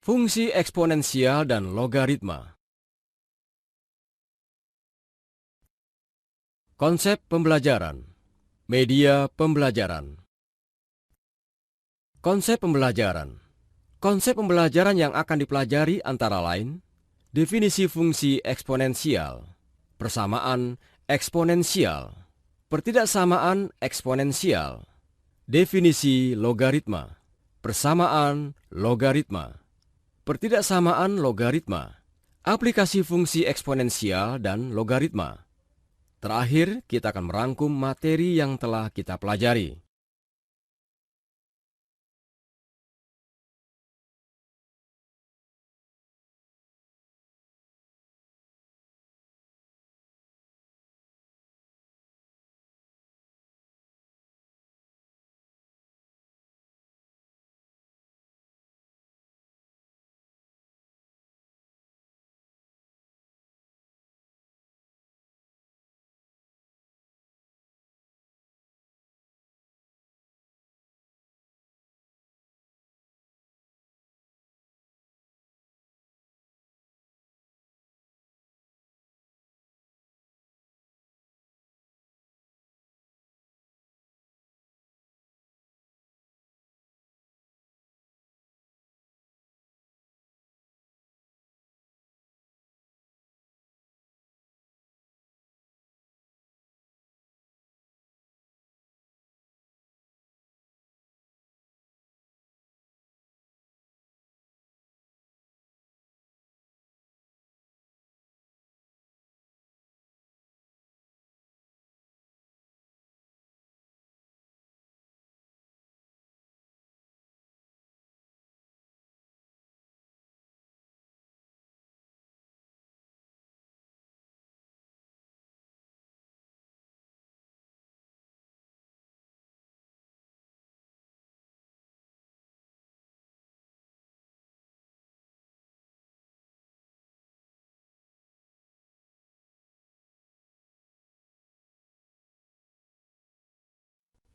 Fungsi eksponensial dan logaritma. Konsep pembelajaran. Media pembelajaran. Konsep pembelajaran. Konsep pembelajaran yang akan dipelajari antara lain definisi fungsi eksponensial, persamaan eksponensial, pertidaksamaan eksponensial, definisi logaritma, persamaan logaritma, pertidaksamaan logaritma, aplikasi fungsi eksponensial dan logaritma. Terakhir, kita akan merangkum materi yang telah kita pelajari.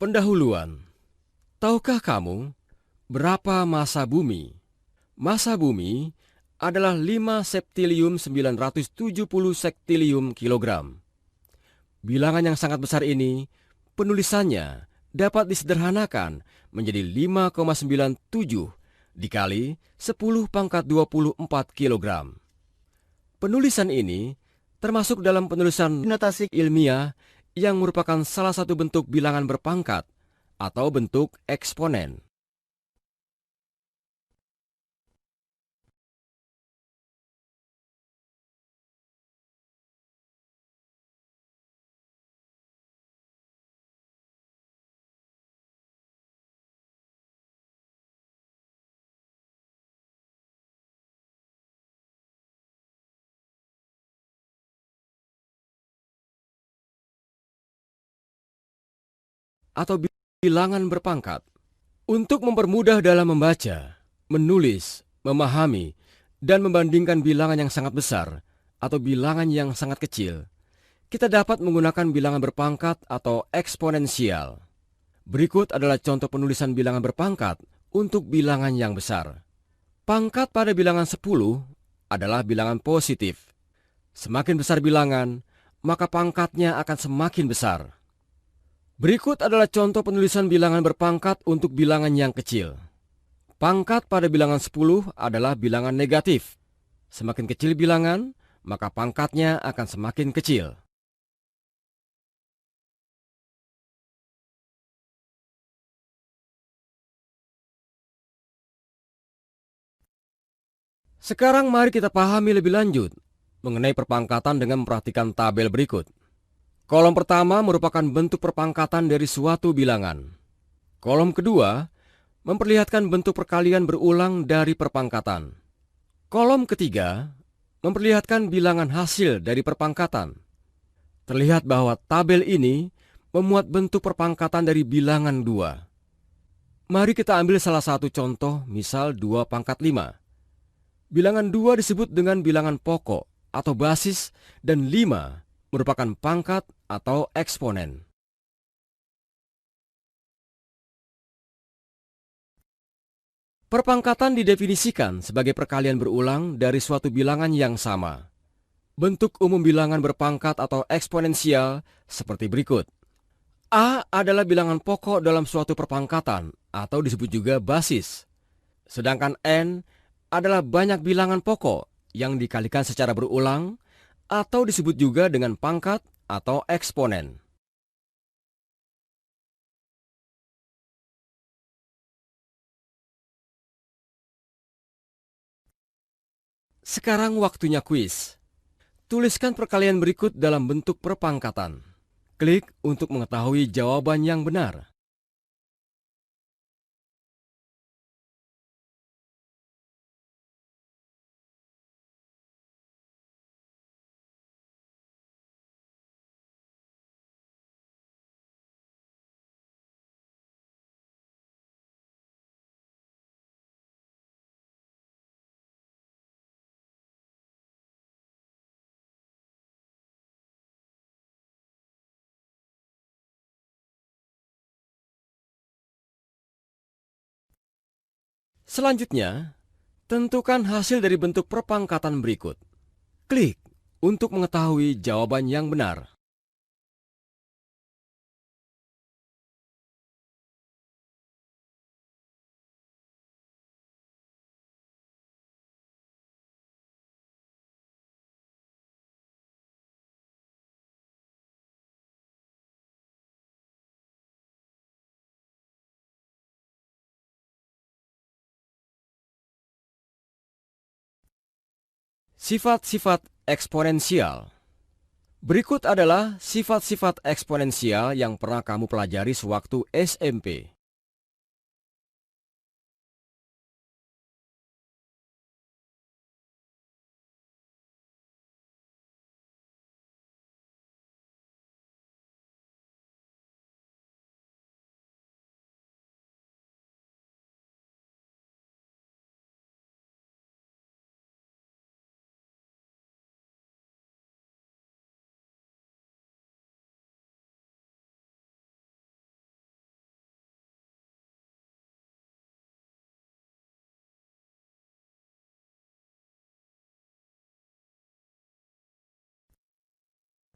Pendahuluan. Tahukah kamu berapa massa bumi? Massa bumi adalah 5 septilium 970 sektilium kilogram. Bilangan yang sangat besar ini, penulisannya dapat disederhanakan menjadi 5,97 dikali 10 pangkat 24 kilogram. Penulisan ini termasuk dalam penulisan notasi ilmiah yang merupakan salah satu bentuk bilangan berpangkat atau bentuk eksponen. Atau bilangan berpangkat. Untuk mempermudah dalam membaca, menulis, memahami, dan membandingkan bilangan yang sangat besar atau bilangan yang sangat kecil, kita dapat menggunakan bilangan berpangkat atau eksponensial. Berikut adalah contoh penulisan bilangan berpangkat untuk bilangan yang besar. Pangkat pada bilangan 10 adalah bilangan positif. Semakin besar bilangan, maka pangkatnya akan semakin besar. Berikut adalah contoh penulisan bilangan berpangkat untuk bilangan yang kecil. Pangkat pada bilangan 10 adalah bilangan negatif. Semakin kecil bilangan, maka pangkatnya akan semakin kecil. Sekarang mari kita pahami lebih lanjut mengenai perpangkatan dengan memperhatikan tabel berikut. Kolom pertama merupakan bentuk perpangkatan dari suatu bilangan. Kolom kedua memperlihatkan bentuk perkalian berulang dari perpangkatan. Kolom ketiga memperlihatkan bilangan hasil dari perpangkatan. Terlihat bahwa tabel ini memuat bentuk perpangkatan dari bilangan 2. Mari kita ambil salah satu contoh, misal 2 pangkat 5. Bilangan 2 disebut dengan bilangan pokok atau basis dan 5 merupakan pangkat atau eksponen. Perpangkatan didefinisikan sebagai perkalian berulang dari suatu bilangan yang sama. Bentuk umum bilangan berpangkat atau eksponensial seperti berikut. A adalah bilangan pokok dalam suatu perpangkatan atau disebut juga basis. Sedangkan N adalah banyak bilangan pokok yang dikalikan secara berulang atau disebut juga dengan pangkat atau eksponen. Sekarang waktunya kuis. Tuliskan perkalian berikut dalam bentuk perpangkatan. Klik untuk mengetahui jawaban yang benar. Selanjutnya, tentukan hasil dari bentuk perpangkatan berikut. Klik untuk mengetahui jawaban yang benar. Sifat-sifat eksponensial. Berikut adalah sifat-sifat eksponensial yang pernah kamu pelajari sewaktu SMP.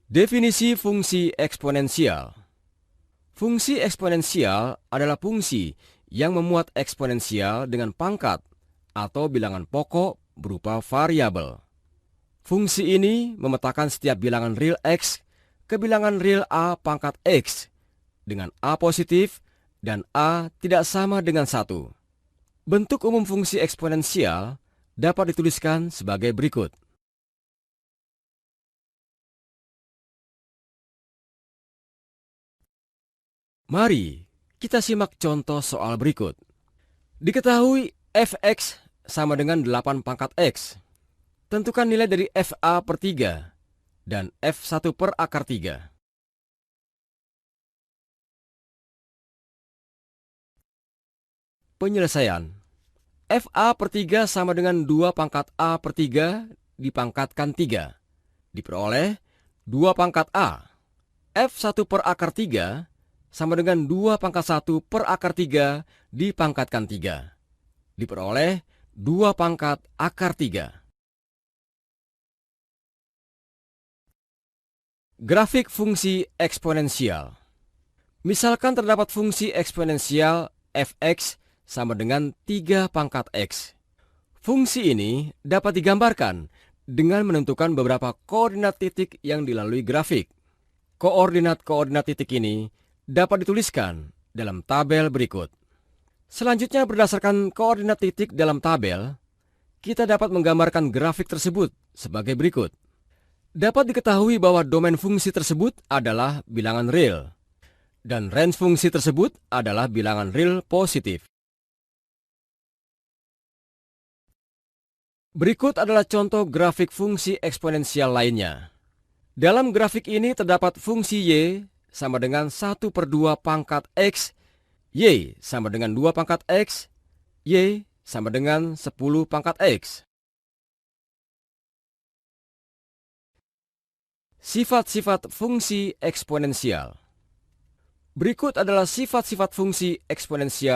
Definisi fungsi eksponensial. Fungsi eksponensial adalah fungsi yang memuat eksponensial dengan pangkat atau bilangan pokok berupa variabel. Fungsi ini memetakan setiap bilangan real X ke bilangan real A pangkat X dengan A positif dan A tidak sama dengan 1. Bentuk umum fungsi eksponensial dapat dituliskan sebagai berikut. Mari kita simak contoh soal berikut. Diketahui fx sama dengan 8 pangkat x. Tentukan nilai dari fa per 3 dan f1 per akar 3. Penyelesaian. fa per 3 sama dengan 2 pangkat a per 3 dipangkatkan 3. Diperoleh 2 pangkat a. f1 per akar 3 sama dengan 2 pangkat 1 per akar 3 dipangkatkan 3. Diperoleh 2 pangkat akar 3. Grafik fungsi eksponensial. Misalkan terdapat fungsi eksponensial fx sama dengan 3 pangkat x. Fungsi ini dapat digambarkan dengan menentukan beberapa koordinat titik yang dilalui grafik. Koordinat-koordinat titik ini dapat dituliskan dalam tabel berikut. Selanjutnya, berdasarkan koordinat titik dalam tabel, kita dapat menggambarkan grafik tersebut sebagai berikut. Dapat diketahui bahwa domain fungsi tersebut adalah bilangan real, dan range fungsi tersebut adalah bilangan real positif. Berikut adalah contoh grafik fungsi eksponensial lainnya. Dalam grafik ini terdapat fungsi y sama dengan 1 per 2 pangkat x, y sama dengan 2 pangkat x, y sama dengan 10 pangkat x. Sifat-sifat fungsi eksponensial. Berikut adalah sifat-sifat fungsi eksponensial